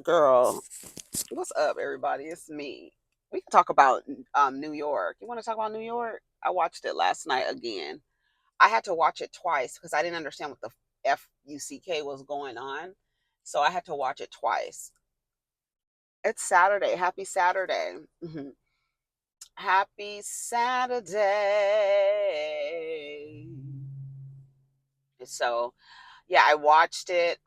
Girl, what's up, everybody? It's me. We can talk about New York. You want to talk about New York? I watched it last night again. I had to watch it twice because I didn't understand what the fuck was going on. So I had to watch it twice. It's Saturday. Happy Saturday. Happy Saturday. So, yeah, I watched it.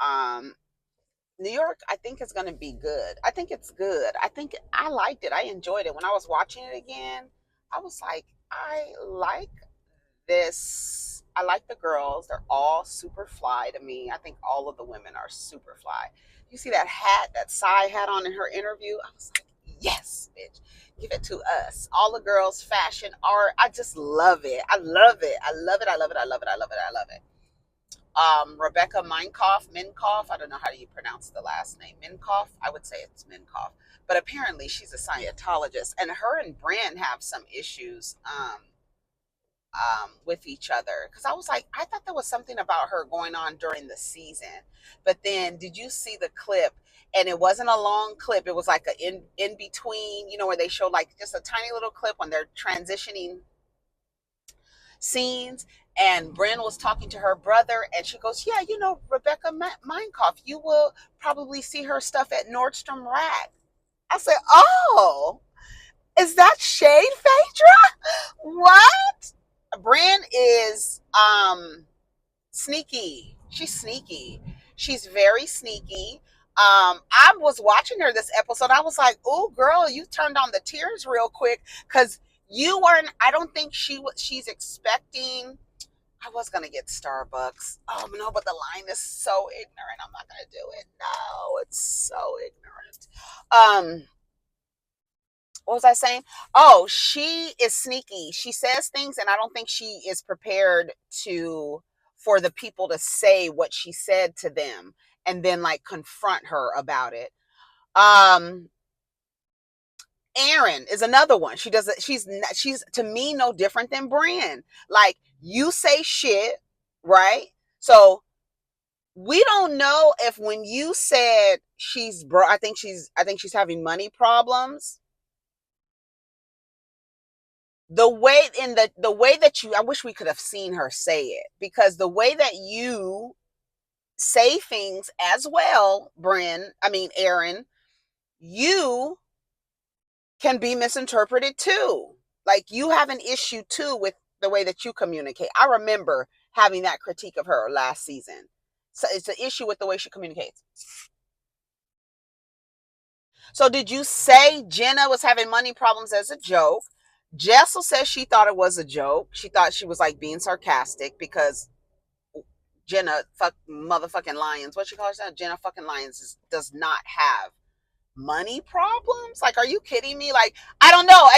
New York, I think is going to be good. I think it's good. I think I liked it. I enjoyed it. When I was watching it again, I was like, I like this. I like the girls. They're all super fly to me. I think all of the women are super fly. You see that hat that Sai had on in her interview? I was like, yes, bitch. Give it to us. All the girls, fashion, art. I just love it. I love it. I love it. I love it. I love it. I love it. I love it. Rebecca Minkoff. I don't know how you pronounce the last name. Minkoff. I would say it's Minkoff, but apparently she's a Scientologist, and her and Brynn have some issues with each other. Because I was like, I thought there was something about her going on during the season, but then did you see the clip? And it wasn't a long clip. It was like a in between, where they showed like just a tiny little clip when they're transitioning scenes, and Bryn was talking to her brother, and she goes, yeah, Rebecca Minkoff, you will probably see her stuff at Nordstrom Rack. I said, oh, is that shade, Phaedra? What? Bryn is sneaky. She's sneaky. She's very sneaky. I was watching her this episode. I was like, oh, girl, you turned on the tears real quick because you weren't, I don't think she's expecting. I was gonna get Starbucks. Oh no, but the line is so ignorant. I'm not gonna do it. No, it's so ignorant. What was I saying? Oh, she is sneaky. She says things, and I don't think she is prepared to for the people to say what she said to them, and then like confront her about it. Um, Erin is another one. She doesn't. She's to me no different than Brynn. Like you say shit, right? So we don't know if when you said she's bro. I think she's having money problems. The way that you, I wish we could have seen her say it, because the way that you say things as well, Erin, you can be misinterpreted too. Like you have an issue too with the way that you communicate. I remember having that critique of her last season. So it's an issue with the way she communicates. So did you say Jenna was having money problems as a joke? Jessel says she thought it was a joke. She thought she was like being sarcastic because Jenna fuck motherfucking Lyons. What she calls that? Jenna fucking Lyons does not have money problems. Like, are you kidding me? Like, I don't know.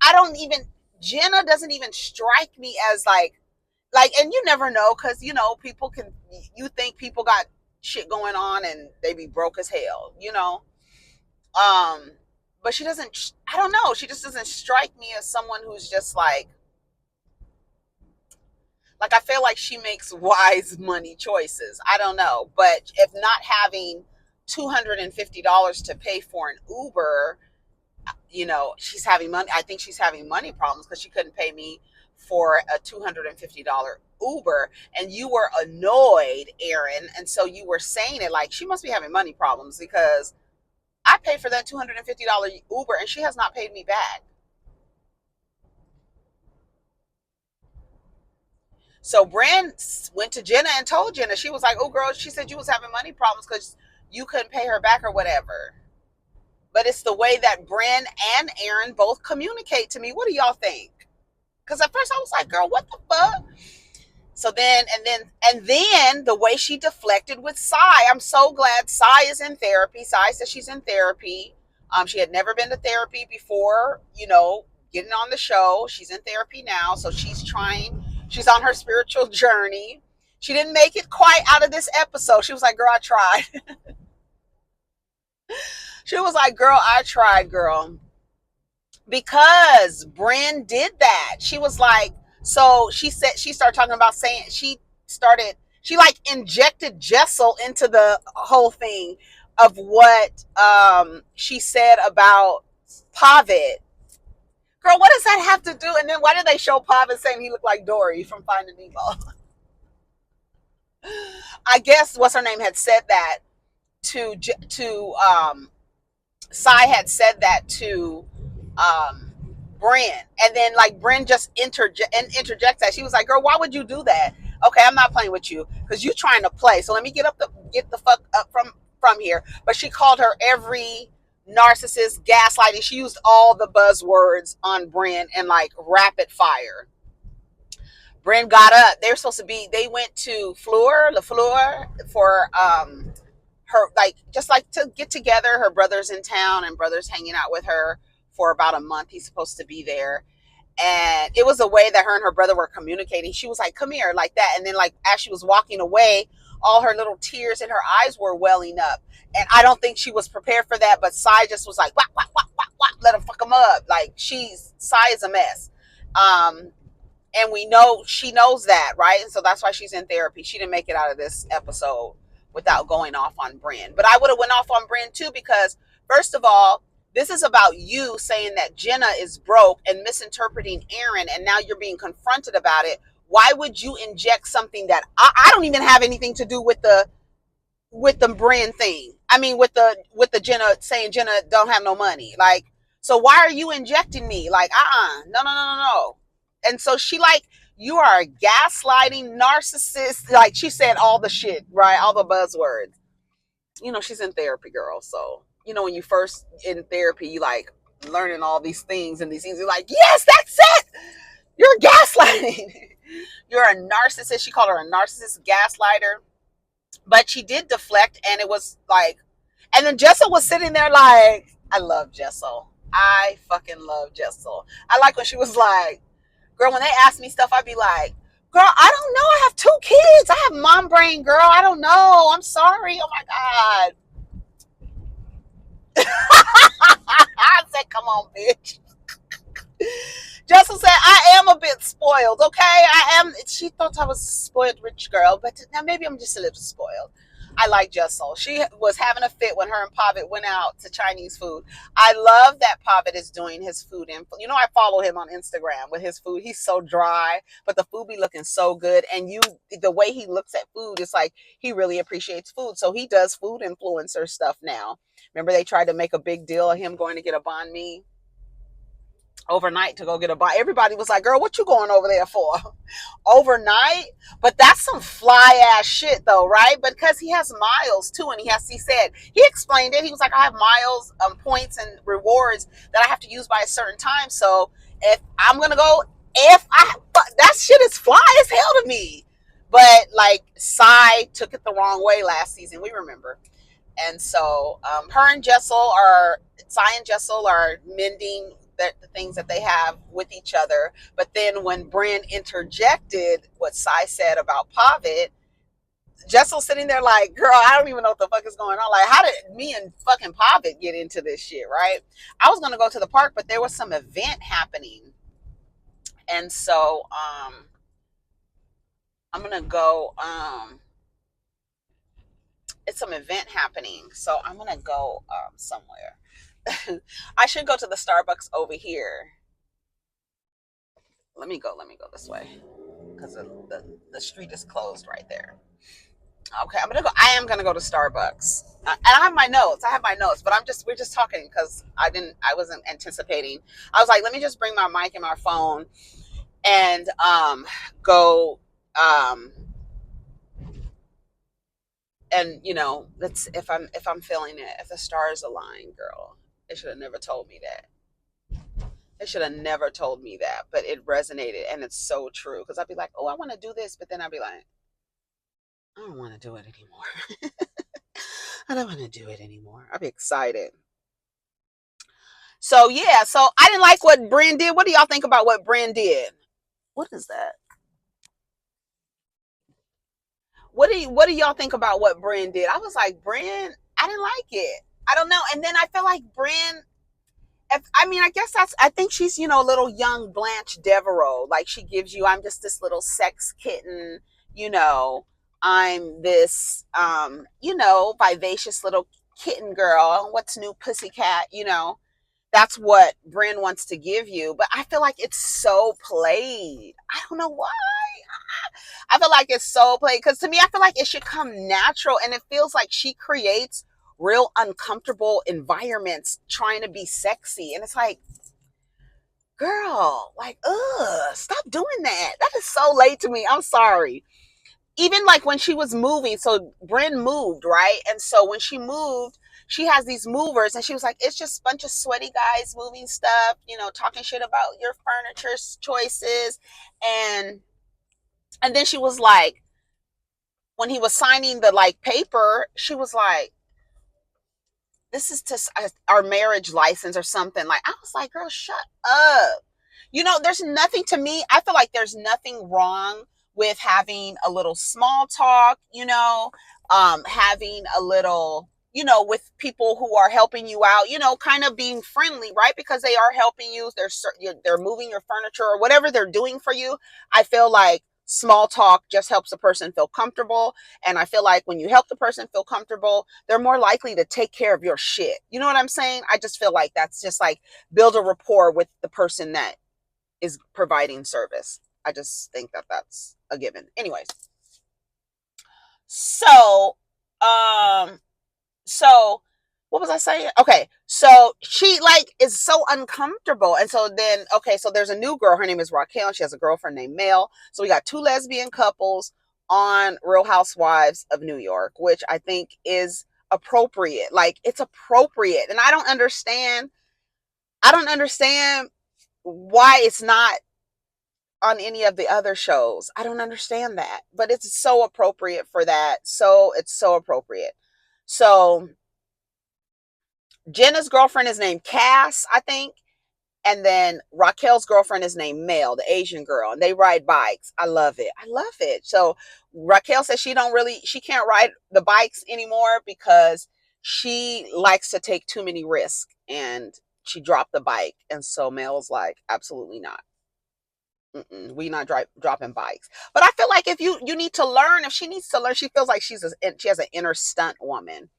I don't even. Jenna doesn't even strike me as and you never know, because people can. You think people got shit going on and they be broke as hell. Um, but she doesn't. I don't know. She just doesn't strike me as someone who's just like I feel like she makes wise money choices. I don't know, but if not having $250 to pay for an Uber, she's having money. I think she's having money problems because she couldn't pay me for a $250 Uber, and you were annoyed, Erin, and so you were saying it like she must be having money problems because I paid for that $250 Uber and she has not paid me back. So Brand went to Jenna and told Jenna, she was like, oh girl, she said you was having money problems because you couldn't pay her back or whatever. But it's the way that Bryn and Erin both communicate to me. What do y'all think? Because at first I was like, girl, what the fuck? So then the way she deflected with Sai, I'm so glad Sai is in therapy. Sai says she's in therapy. She had never been to therapy before, getting on the show. She's in therapy now. So she's on her spiritual journey. She didn't make it quite out of this episode. She was like, girl, I tried. She was like, girl, I tried, girl. Because Bryn did that. She was like, so she started talking about saying, she like injected Jessel into the whole thing of what she said about Pavit. Girl, what does that have to do? And then why did they show Pavit saying he looked like Dory from Finding Nemo? I guess what's her name had said that to Sai had said that to um Brynn, and then like Brynn just interjects that. She was like, "Girl, why would you do that?" Okay, I'm not playing with you because you trying to play. So let me get the fuck up from here. But she called her every narcissist, gaslighting. She used all the buzzwords on Brynn and like rapid fire. Brynn got up. They were supposed to be. They went to Le Fleur for her, like, just like to get together. Her brother's in town and brother's hanging out with her for about a month. He's supposed to be there. And it was a way that her and her brother were communicating. She was like, come here, like that. And then like as she was walking away, all her little tears in her eyes were welling up. And I don't think she was prepared for that. But Sai just was like, wah, wah, wah, wah, wah, let him fuck him up. Like Sai is a mess. And we know she knows that, right? And so that's why she's in therapy. She didn't make it out of this episode without going off on Brynn. But I would have went off on Brynn too, because first of all, this is about you saying that Jenna is broke and misinterpreting Erin, and now you're being confronted about it. Why would you inject something that I don't even have anything to do with the Brynn thing? I mean, with the Jenna saying Jenna don't have no money. Like, so why are you injecting me? Like, no. And so she like, you are a gaslighting narcissist. Like she said all the shit, right? All the buzzwords. You know, she's in therapy, girl. So, you know, when you first in therapy, you like learning all these things and these things. You're like, yes, that's it. You're gaslighting. You're a narcissist. She called her a narcissist gaslighter. But she did deflect, and it was like, and then Jessel was sitting there like, I love Jessel. I fucking love Jessel. I like when she was like, girl, when they ask me stuff, I'd be like, girl, I don't know. I have 2 kids. I have mom brain, girl. I don't know. I'm sorry. Oh my God. I said, come on, bitch. Jessel said, I am a bit spoiled, okay? I am. She thought I was a spoiled rich girl, but now maybe I'm just a little spoiled. I like Jessel. She was having a fit when her and Pavit went out to Chinese food. I love that Pavit is doing his food. And, you know, I follow him on Instagram with his food. He's so dry, but the food be looking so good. And the way he looks at food, it's like he really appreciates food. So he does food influencer stuff now. Remember they tried to make a big deal of him going to get a banh mi overnight to go get a bite. Everybody was like, girl, what you going over there for? Overnight? But that's some fly ass shit though, right? Because he has miles too. And he said, he explained it. He was like, I have miles, points and rewards that I have to use by a certain time. So if I'm going to go, that shit is fly as hell to me. But like Sai took it the wrong way last season. We remember. And so Sai and Jessel are mending the things that they have with each other. But then when Brynn interjected what Sai said about Pavit, Jessel's sitting there like, girl, I don't even know what the fuck is going on. Like, how did me and fucking Pavit get into this shit, right? I was going to go to the park, but there was some event happening. And so I'm going to go... it's some event happening, so I'm gonna go somewhere. I should go to the Starbucks over here. Let me go this way because the street is closed right there. Okay, I am gonna go to Starbucks, and I have my notes. But we're just talking because I wasn't anticipating. I was like, let me just bring my mic and my phone and go. And you know, that's if I'm feeling it, if the stars align, girl, it should have never told me that. It should have never told me that, but it resonated, and it's so true. Because I'd be like, oh, I want to do this, but then I'd be like, I don't want to do it anymore. I don't want to do it anymore. I'd be excited. So yeah, so I didn't like what Brynn did. What do y'all think about what Brynn did? What is that? What do y'all think about what Brynn did? I was like, Brynn, I didn't like it. I don't know. And then I feel like Brynn, I think she's, you know, a little young Blanche Devereaux. Like she gives you, I'm just this little sex kitten, you know, I'm this, you know, vivacious little kitten girl, what's new, pussycat, you know. That's what Brynn wants to give you. But I feel like it's so played. I don't know why. I feel like it's so played because to me, I feel like it should come natural, and it feels like she creates real uncomfortable environments trying to be sexy, and it's like, girl, like, stop doing that. That is so late to me. I'm sorry. Even like when she was moving, so Brynn moved, right? And so when she moved, she has these movers, and she was like, it's just a bunch of sweaty guys moving stuff, you know, talking shit about your furniture choices. And then she was like, when he was signing the like paper, she was like, this is to our marriage license or something. Like, I was like, girl, shut up. You know, there's nothing, to me, I feel like there's nothing wrong with having a little small talk, you know, having a little, you know, with people who are helping you out, you know, kind of being friendly, right? Because they are helping you. They're moving your furniture or whatever they're doing for you. I feel like small talk just helps a person feel comfortable. And I feel like when you help the person feel comfortable, they're more likely to take care of your shit. You know what I'm saying? I just feel like that's just like build a rapport with the person that is providing service. I just think that that's a given. Anyways, so um so what was I saying? Okay, so she like is so uncomfortable, and so then okay, so there's a new girl. Her name is Raquel, and she has a girlfriend named Mel. So we got two lesbian couples on Real Housewives of New York, which I think is appropriate. Like, it's appropriate, and I don't understand. I don't understand why it's not on any of the other shows. I don't understand that, but it's so appropriate for that. So it's so appropriate. So Jenna's girlfriend is named Cass, I think. And then Raquel's girlfriend is named Mel, the Asian girl, and they ride bikes. I love it. I love it. So Raquel says she can't ride the bikes anymore because she likes to take too many risks, and she dropped the bike. And so Mel's like, absolutely not. We not dropping bikes. But I feel like if you need to learn, if she needs to learn, she feels like she has an inner stunt woman.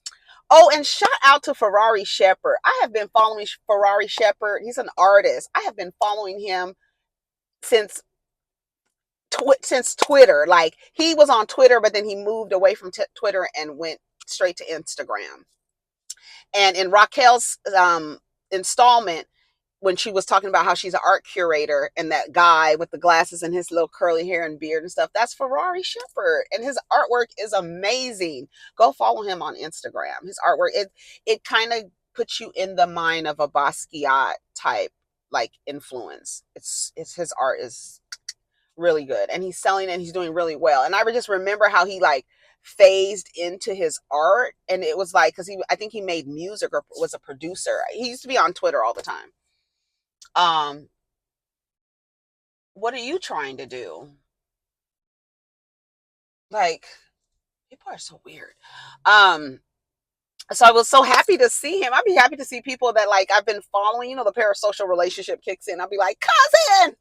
Oh, and shout out to Ferrari Shepherd. I have been following Ferrari Shepherd. He's an artist. I have been following him since since Twitter. Like, he was on Twitter, but then he moved away from Twitter and went straight to Instagram. And in Raquel's installment, when she was talking about how she's an art curator, and that guy with the glasses and his little curly hair and beard and stuff, that's Ferrari Shepherd, and his artwork is amazing. Go follow him on Instagram. His artwork, it kind of puts you in the mind of a Basquiat type like influence. It's his art is really good, and he's selling it, and he's doing really well. And I just remember how he like phased into his art, and it was like, because I think he made music or was a producer. He used to be on Twitter all the time. um what are you trying to do? Like, people are so weird. um so I was so happy to see him. I'd be happy to see people that like I've been following, you know, the parasocial relationship kicks in. I'll be like, cousin.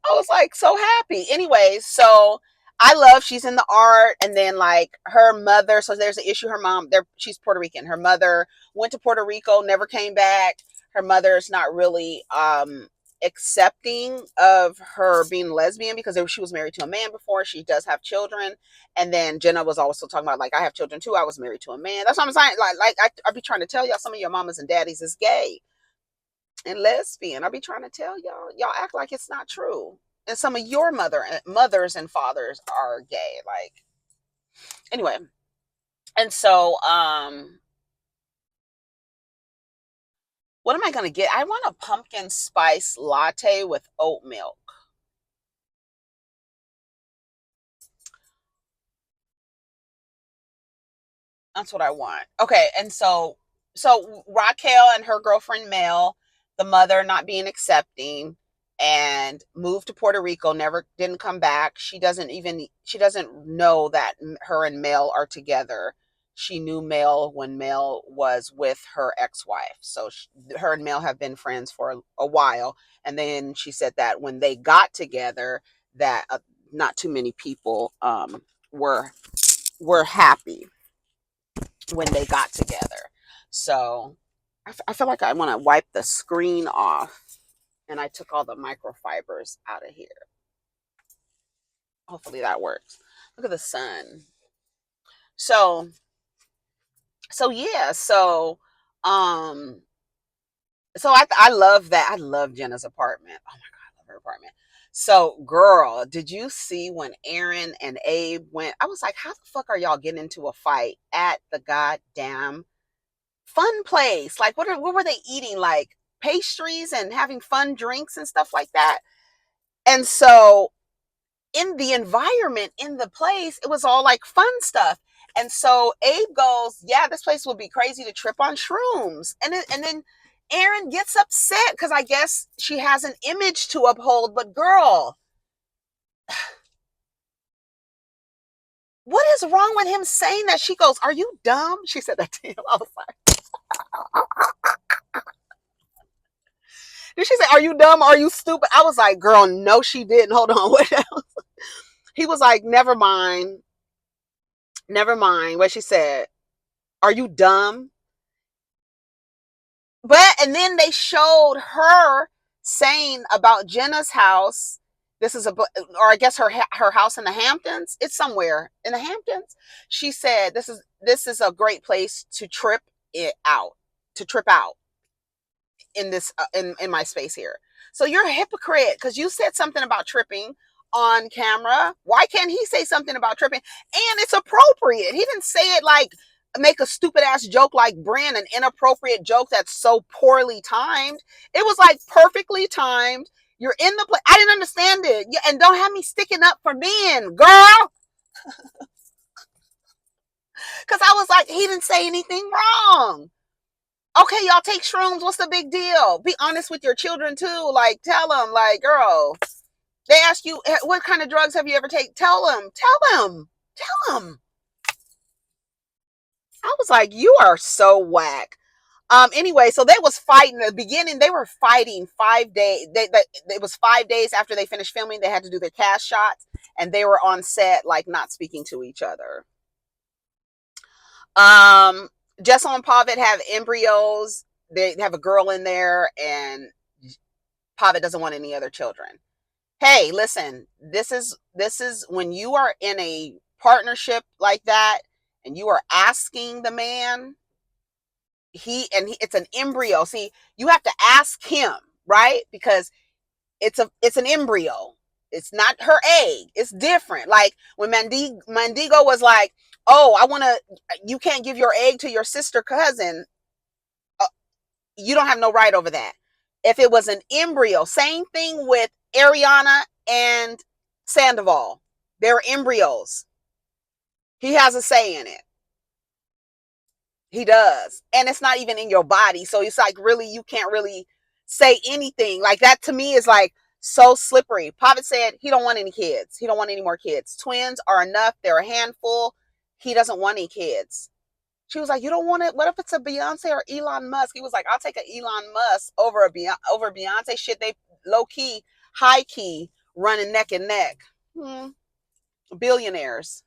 I was like so happy. Anyways, so I love she's in the art, and then like her mother. So there's an issue. Her mom, she's Puerto Rican. Her mother went to Puerto Rico, never came back. Her mother's not really accepting of her being lesbian because she was married to a man before. She does have children, and then Jenna was also talking about like, I have children too. I was married to a man. That's what I'm saying. I be trying to tell y'all, some of your mamas and daddies is gay and lesbian. I be trying to tell y'all act like it's not true. And some of your mothers and fathers are gay. Like, anyway. And so, what am I gonna get? I want a pumpkin spice latte with oat milk. That's what I want. Okay, and so Raquel and her girlfriend Mel, the mother not being accepting, and moved to Puerto Rico, never didn't come back. She doesn't know that her and Mel are together. She knew Mel when Mel was with her ex-wife. So her and Mel have been friends for a while, and then she said that when they got together, that not too many people were happy. when they got together. So I feel like I want to wipe the screen off, and I took all the microfibers out of here. Hopefully that works. Look at the sun. So yeah, um so I love that. I love Jenna's apartment. Oh my god, I love her apartment. So girl, did you see when Erin and Abe went? I was like, how the fuck are y'all getting into a fight at the goddamn fun place? Like what were they eating? Like pastries and having fun drinks and stuff like that. And so in the environment in the place, it was all like fun stuff. And so Abe goes, yeah, this place would be crazy to trip on shrooms. And then Erin gets upset because I guess she has an image to uphold. But girl, what is wrong with him saying that? She goes, are you dumb? She said that to him. I was like, did she say, are you dumb? Are you stupid? I was like, girl, no, she didn't. Hold on. What else? He was like, never mind. Never mind. What she said, are you dumb? But and then they showed her saying about Jenna's house. This is or I guess her house in the Hamptons. It's somewhere in the Hamptons. She said this is a great place to trip it out, to trip out in this in my space here. So you're a hypocrite because you said something about tripping on camera. Why can't he say something about tripping? And it's appropriate. He didn't say it like make a stupid ass joke like Brynn, an inappropriate joke that's so poorly timed. It was like perfectly timed. You're in the place. I didn't understand it. Yeah, and don't have me sticking up for men, girl. Because I was like, he didn't say anything wrong. Okay, y'all take shrooms. What's the big deal? Be honest with your children too. Like, tell them, like, girl, they ask you, what kind of drugs have you ever taken? Tell them, tell them, tell them. I was like, you are so whack. Anyway, so they was fighting. In the beginning, they were fighting 5 days. It was 5 days after they finished filming. They had to do their cast shots, and they were on set, like, not speaking to each other. Jessel and Pavit have embryos. They have a girl in there, and Pavit doesn't want any other children. Hey, listen, this is when you are in a partnership like that, and you are asking the man, it's an embryo. See, you have to ask him, right? Because it's an embryo. It's not her egg. It's different. Like when Mandigo was like, oh, you can't give your egg to your sister cousin. You don't have no right over that. If it was an embryo, same thing with Ariana and Sandoval. They're embryos. He has a say in it. He does. And it's not even in your body. So it's like, really, you can't really say anything. Like that to me is like so slippery. Pavit said he don't want any kids. He don't want any more kids. Twins are enough. They're a handful. He doesn't want any kids. She was like, you don't want it? What if it's a Beyonce or Elon Musk? He was like, I'll take an Elon Musk over Beyonce. Shit, they low key, high key, running neck and neck. Billionaires.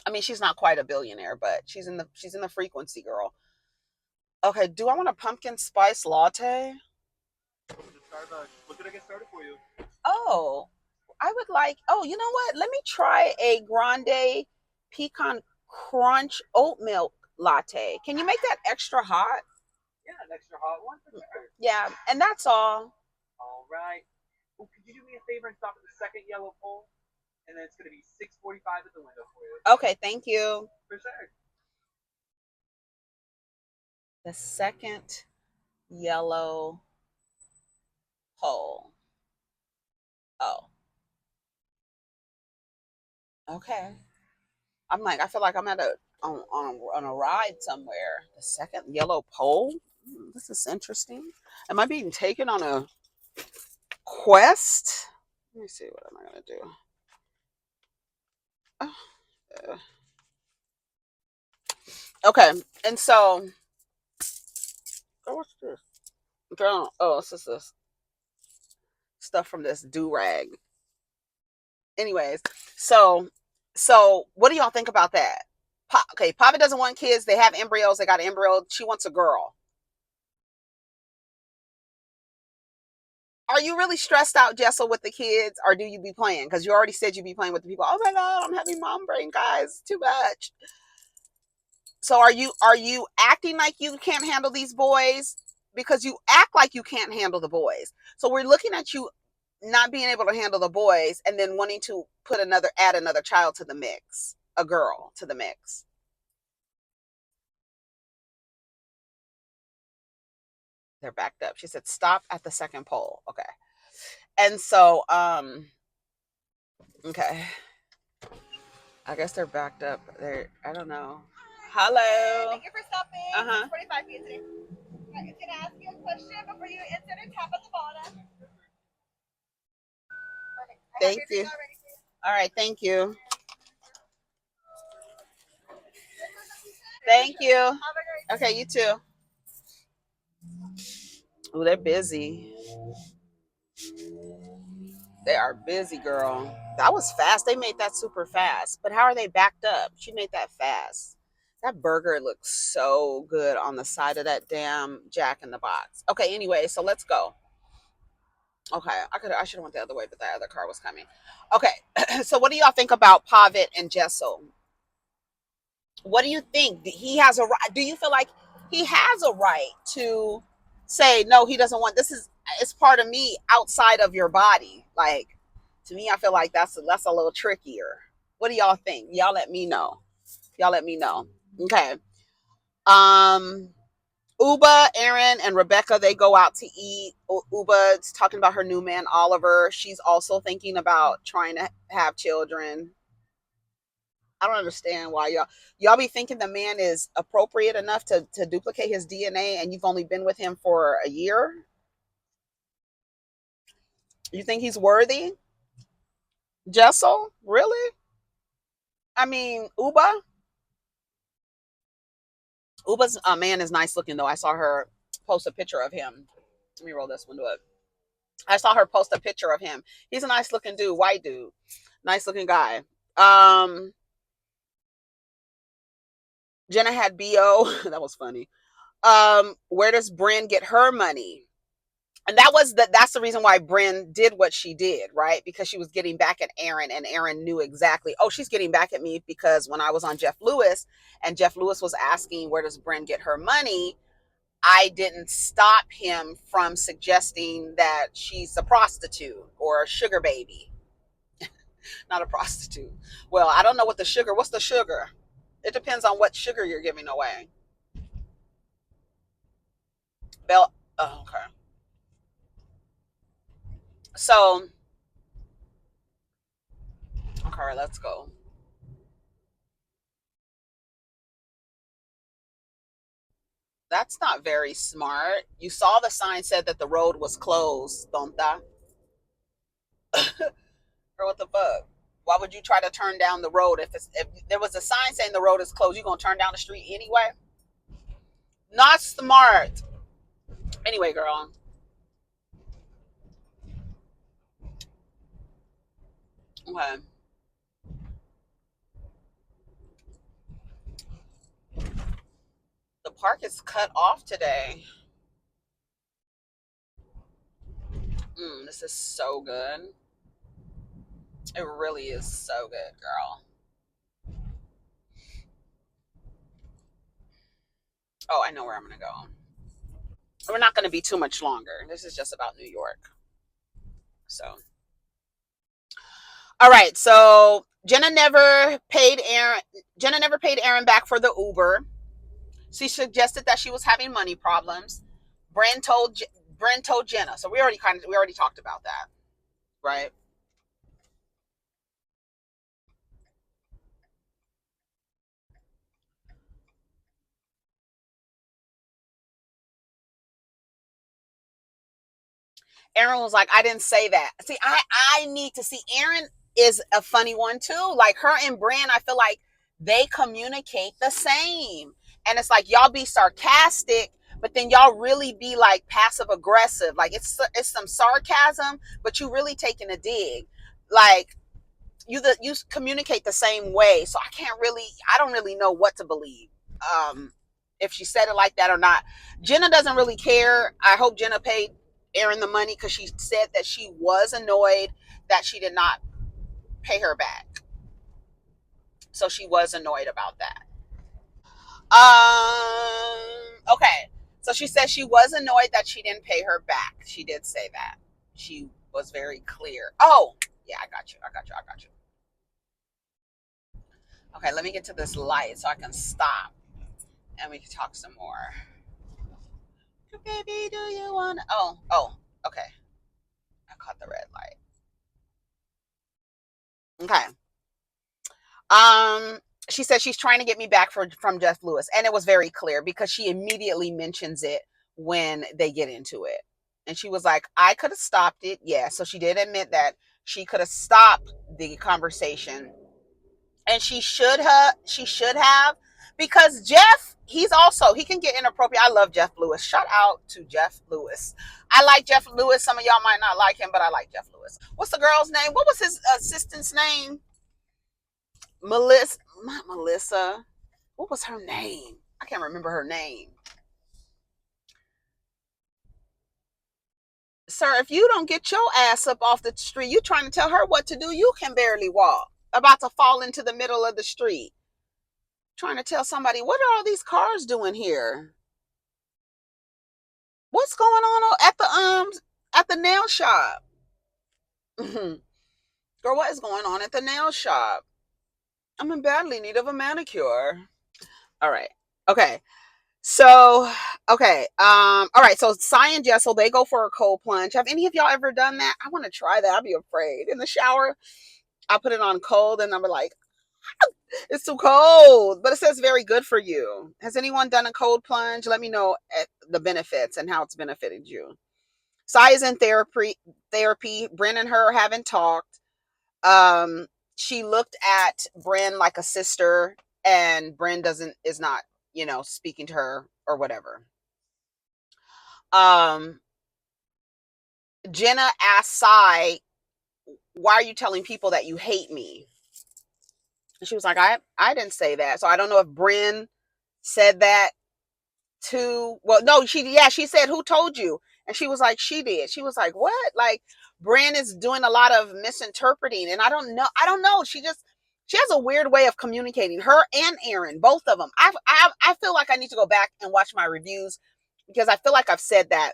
I mean, she's not quite a billionaire, but she's in the frequency, girl. Okay, do I want a pumpkin spice latte? What did I get started for you? Oh, I would like. Oh, you know what? Let me try a grande pecan crunch oat milk latte. Can you make that extra hot? Yeah, an extra hot one for sure. Yeah, and that's all. All right. Well, could you do me a favor and stop at the second yellow pole? And then it's going to be 6:45 at the window for you. Okay, thank you. For sure. The second yellow pole. Oh. Okay. I'm like, I feel like I'm on a ride somewhere. The second yellow pole? This is interesting. Am I being taken on a quest? Let me see, what am I going to do? Okay, and so, what's this? Oh, it's just this stuff from this do-rag. Anyways, so what do y'all think about that? Okay, Papa doesn't want kids. They have embryos. They got an embryo. She wants a girl. Are you really stressed out, Jessel, with the kids, or do you be playing? Because you already said you be playing with the people. Oh my God, I'm having mom brain, guys. Too much. So are you acting like you can't handle these boys? Because you act like you can't handle the boys. So we're looking at you not being able to handle the boys and then wanting to add another child to the mix, a girl to the mix. They're backed up. She said stop at the second pole. Okay. And so okay. I guess they're backed up. They're I don't know. Hello. Thank you for stopping. 25 feet today. I'm going to ask you a question before you enter the top of the bottom. Thank you. All right, thank you. Thank you. Okay, you too. Oh, they're busy. They are busy, girl. That was fast. They made that super fast. But how are they backed up? She made that fast. That burger looks so good on the side of that damn Jack in the Box. Okay, anyway, so let's go. Okay, I should have went the other way, but that other car was coming. Okay, so what do y'all think about Pavit and Jessel? What do you think? He has a right? Do you feel like he has a right to say no? He doesn't want this. Is it's part of me outside of your body? Like to me, I feel like that's a little trickier. What do y'all think? Y'all let me know. Y'all let me know. Okay. Um, Uba, Erin, and Rebecca, they go out to eat. Uba's talking about her new man, Oliver. She's also thinking about trying to have children. I don't understand why y'all be thinking the man is appropriate enough to duplicate his DNA and you've only been with him for a year. You think he's worthy? Jessel? Really? I mean, Uba's man is nice looking though. I saw her post a picture of him. Let me roll this window up. I saw her post a picture of him. He's a nice looking dude, white dude. Nice looking guy. Um Jenna had BO. That was funny. Where does Brynn get her money? And that's the reason why Brynn did what she did, right? Because she was getting back at Erin, and Erin knew exactly, oh, she's getting back at me because when I was on Jeff Lewis and Jeff Lewis was asking where does Brynn get her money, I didn't stop him from suggesting that she's a prostitute or a sugar baby. Not a prostitute. Well, I don't know what's the sugar? It depends on what sugar you're giving away. Bell oh, okay. So okay, let's go. That's not very smart. You saw the sign said that the road was closed, tonta. Or what the fuck? Why would you try to turn down the road if there was a sign saying the road is closed? You gonna turn down the street anyway? Not smart. Anyway, girl. Okay. The park is cut off today. This is so good. It really is so good, girl. Oh, I know where I'm gonna go. We're not gonna be too much longer. This is just about New York. So all right, so Jenna never paid Erin back for the Uber. She suggested that she was having money problems. Brynn told Brynn told Jenna. So we already talked about that, right? Erin was like, I didn't say that. See, I need to see. Erin is a funny one too. Like her and Brynn, I feel like they communicate the same. And it's like y'all be sarcastic, but then y'all really be like passive aggressive. Like it's some sarcasm, but you really taking a dig. Like you communicate the same way, so I don't really know what to believe. Um, if she said it like that or not. Jenna doesn't really care. I hope Jenna paid Erin the money because she said that she was annoyed that she did not pay her back. So she was annoyed about that. Okay. So she said she was annoyed that she didn't pay her back. She did say that. She was very clear. Oh, yeah, I got you. I got you. I got you. Okay, let me get to this light so I can stop and we can talk some more. Baby, do you want? Oh, okay. I caught the red light. Okay. Um, she said she's trying to get me back from Jeff Lewis, and it was very clear because she immediately mentions it when they get into it, and she was like, "I could have stopped it." Yeah, so she did admit that she could have stopped the conversation, and she should have. She should have, because Jeff, he can get inappropriate. I love Jeff Lewis. Shout out to Jeff Lewis. I like Jeff Lewis. Some of y'all might not like him, but I like Jeff Lewis. What's the girl's name? What was his assistant's name? Melissa, not Melissa. What was her name? I can't remember her name. Sir, if you don't get your ass up off the street, you trying to tell her what to do, you can barely walk. About to fall into the middle of the street. Trying to tell somebody, what are all these cars doing here? What's going on at the nail shop? Girl, what is going on at the nail shop? I'm in badly need of a manicure. All right. Okay. So, okay. All right. So Sai and Jessel, they go for a cold plunge. Have any of y'all ever done that? I want to try that. I'll be afraid. In the shower, I'll put it on cold and I'm like, it's too cold. But it says very good for you. Has anyone done a cold plunge? Let me know the benefits and how it's benefited you. Sai is in therapy. Brynn and her haven't talked. Um, she looked at Brynn like a sister, and Brynn is not, speaking to her or whatever. um Jenna asked Sai, why are you telling people that you hate me? And she was like, I didn't say that. So I don't know if Brynn said that too. Well, no, she said, who told you? And she was like, she did. She was like, what? Like, Brynn is doing a lot of misinterpreting, and I don't know. She has a weird way of communicating. Her and Erin, both of them. I feel like I need to go back and watch my reviews because I feel like I've said that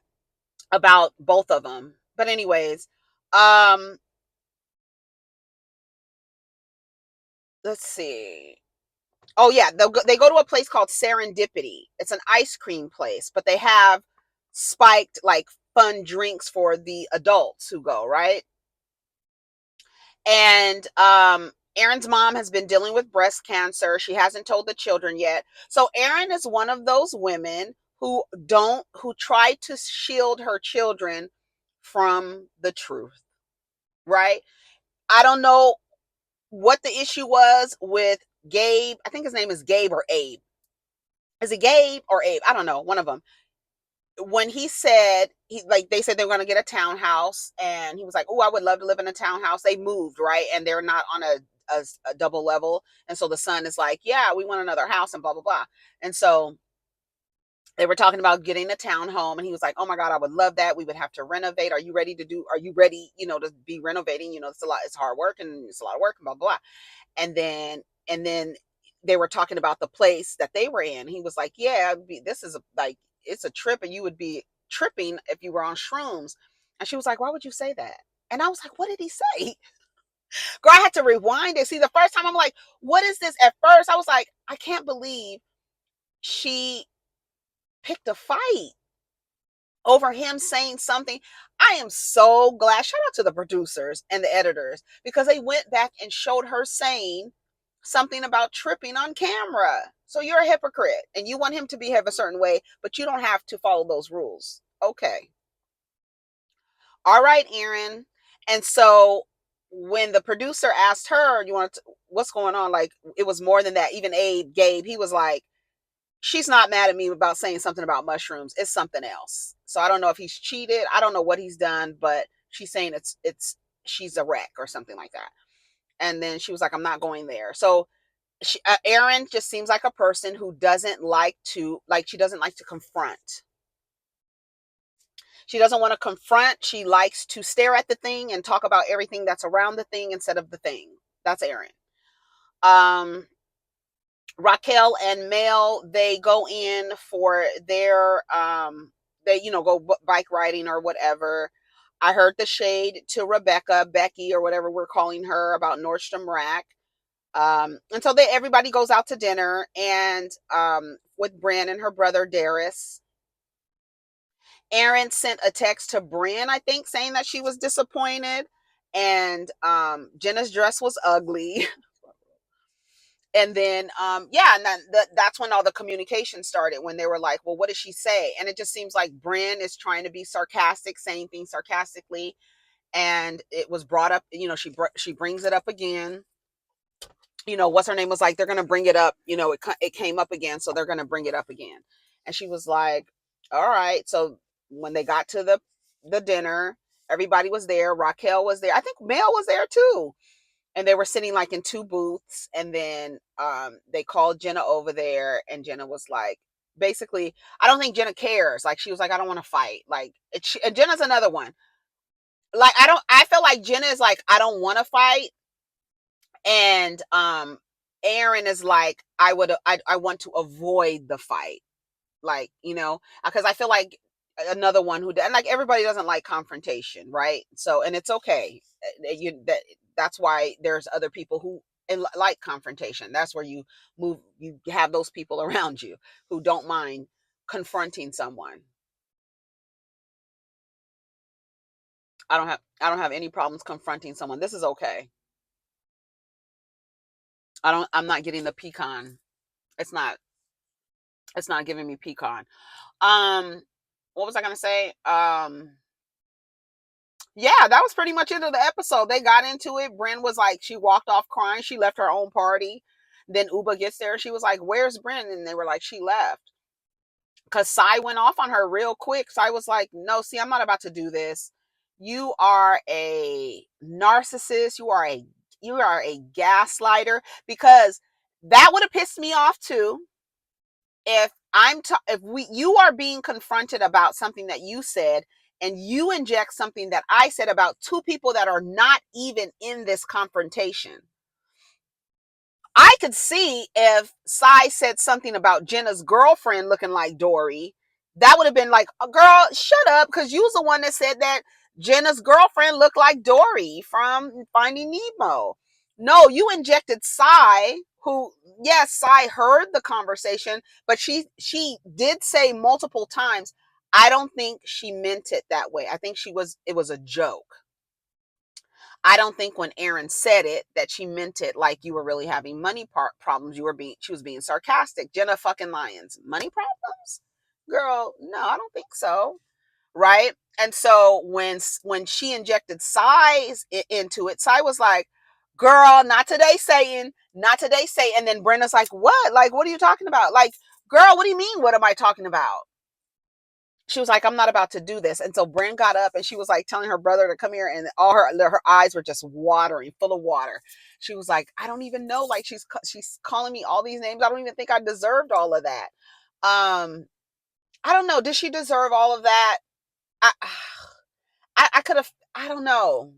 about both of them. But anyways, um, let's see. Oh yeah, they go to a place called Serendipity. It's an ice cream place, but they have spiked like fun drinks for the adults who go, right? And Erin's mom has been dealing with breast cancer. She hasn't told the children yet. So Erin is one of those women who try to shield her children from the truth, right? I don't know what the issue was with Gabe. I think his name is Gabe or Abe. Is it Gabe or Abe? I don't know. One of them. When he said they said they were going to get a townhouse, and he was like, "Oh, I would love to live in a townhouse." They moved, right, and they're not on a double level, and so the son is like, "Yeah, we want another house," and blah blah blah. And so they were talking about getting a townhome, and he was like, "Oh my God, I would love that. We would have to renovate. Are you ready? To be renovating? It's a lot. It's hard work, and it's a lot of work, and blah blah blah." And then they were talking about the place that they were in. He was like, yeah, this is like, it's a trip, and you would be tripping if you were on shrooms. And she was like, why would you say that? And I was like, what did he say? Girl, I had to rewind it. See, the first time I'm like, what is this? At first I was like, I can't believe she picked a fight over him saying something. I am so glad. Shout out to the producers and the editors, because they went back and showed her saying something about tripping on camera. So you're a hypocrite and you want him to behave a certain way, but you don't have to follow those rules. Okay. All right, Erin. And so when the producer asked her, what's going on? Like, it was more than that. Even Gabe, he was like, she's not mad at me about saying something about mushrooms. It's something else. So I don't know if he's cheated. I don't know what he's done, but she's saying it's she's a wreck or something like that. And then she was like, I'm not going there. So Erin just seems like a person who doesn't like to, like, she doesn't like to confront. She doesn't want to confront. She likes to stare at the thing and talk about everything that's around the thing instead of the thing. That's Erin. Um, Raquel and Mel, they go in for their they go bike riding or whatever. I heard the shade to Rebecca, Becky, or whatever we're calling her, about Nordstrom Rack. And so everybody goes out to dinner, and with Brynn and her brother Darius. Erin sent a text to Brynn, I think, saying that she was disappointed, and Jenna's dress was ugly. And then yeah, and then that's when all the communication started, when they were like, well, what did she say? And it just seems like Brynn is trying to be sarcastic, saying things sarcastically, and it was brought up, she brings it up again. What's her name was like, they're gonna bring it up, it came up again, so they're gonna bring it up again. And she was like, all right. So when they got to the dinner, everybody was there. Raquel was there, I think Mel was there too, and they were sitting like in two booths. And then they called Jenna over there, and Jenna was like, basically, I don't think Jenna cares. Like, she was like, I don't want to fight. Like, and Jenna's another one. Like, I feel like Jenna is like, I don't want to fight. And Erin is like, I want to avoid the fight. Like, because I feel like another one who, and like, everybody doesn't like confrontation, right? So, and it's okay. That's why there's other people who like confrontation. That's where you have those people around you who don't mind confronting someone. I don't have any problems confronting someone. This is okay. I'm not getting the pecan. It's not it's not giving me pecan. Um what was I gonna say? Yeah, that was pretty much it of the episode. They got into it. Brynn was like, she walked off crying. She left her own party. Then Uba gets there. She was like, where's Brynn? And they were like, she left. Because Sai went off on her real quick. Sai was like, no, see, I'm not about to do this. You are a narcissist. You are a gaslighter. Because that would have pissed me off too. If you are being confronted about something that you said, and you inject something that I said about two people that are not even in this confrontation. I could see if Sai said something about Jenna's girlfriend looking like Dory, that would have been like, oh, girl, shut up, because you was the one that said that Jenna's girlfriend looked like Dory from Finding Nemo. No, you injected Sai, who, yes, Sai heard the conversation, but she did say multiple times, I don't think she meant it that way. I think it was a joke. I don't think when Erin said it that she meant it like you were really having money problems. She was being sarcastic. Jenna fucking Lyons, money problems, girl? No, I don't think so. Right? And so when she injected Sai's into it, Sai was like, "Girl, not today, Satan, not today, Satan." And then Brenda's like, "What? Like, what are you talking about? Like, girl, what do you mean? What am I talking about?" She was like, I'm not about to do this. And so Brynn got up and she was like telling her brother to come here, and all her eyes were just watering, full of water. She was like, I don't even know. Like, she's calling me all these names. I don't even think I deserved all of that. Um, I don't know. Did she deserve all of that? I I could have, I don't know.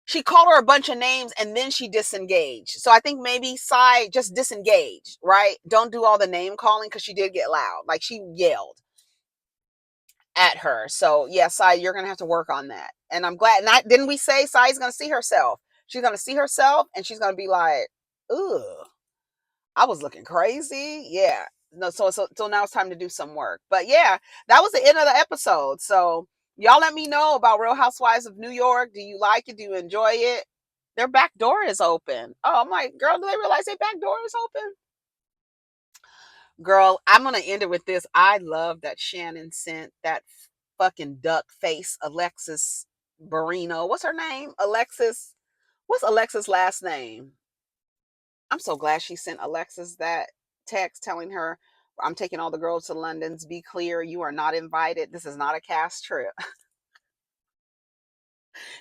She called her a bunch of names and then she disengaged. So I think maybe Sai just disengaged, right? Don't do all the name calling, because she did get loud. Like, she yelled at her. So yeah, Sai, you're gonna have to work on that. And I'm glad. Not didn't we say Sai's gonna see herself? She's gonna see herself, and she's gonna be like, "Ugh, I was looking crazy." Yeah. No. So now it's time to do some work. But yeah, that was the end of the episode. So y'all let me know about Real Housewives of New York. Do you like it? Do you enjoy it? Their back door is open. Oh, I'm like, girl, do they realize their back door is open? Girl, I'm gonna end it with this. I love that Shannon sent that fucking duck face Alexis Barino. What's her name? Alexis. What's Alexis' last name? I'm so glad she sent Alexis that text telling her, I'm taking all the girls to London's. Be clear, you are not invited. This is not a cast trip.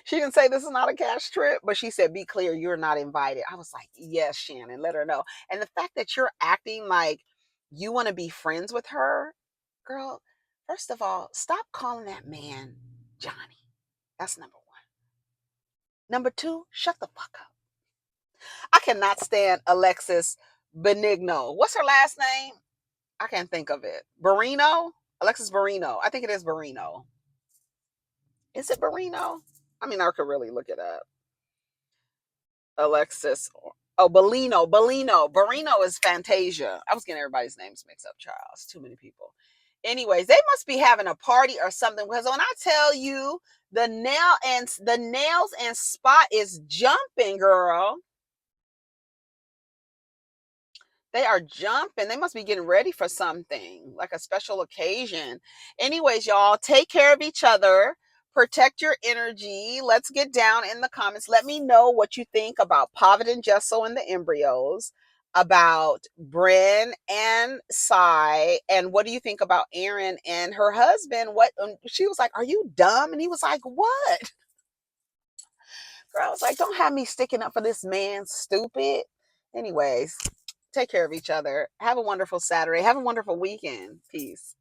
She didn't say this is not a cash trip, but she said, be clear, you're not invited. I was like, yes, Shannon, let her know. And the fact that you're acting like you want to be friends with her, girl, first of all, stop calling that man Johnny. That's number one. Number two, shut the fuck up. I cannot stand Alexis Benigno. What's her last name? I can't think of it. Barino? Alexis Barino. I think it is Barino. Is it Barino? I mean, I could really look it up. Alexis. Oh, Bellino. Bellino. Barino is Fantasia. I was getting everybody's names mixed up, Charles. Too many people. Anyways, they must be having a party or something because when I tell you the nails and spot is jumping, girl. They are jumping. They must be getting ready for something, like a special occasion. Anyways, y'all, take care of each other. Protect your energy. Let's get down in the comments. Let me know what you think about Pavit and Jessel and the Embryos, about Brynn and Sai, and what do you think about Erin and her husband? What she was like, "Are you dumb?" And he was like, "What?" Girl, I was like, "Don't have me sticking up for this man, stupid." Anyways, take care of each other. Have a wonderful Saturday. Have a wonderful weekend. Peace.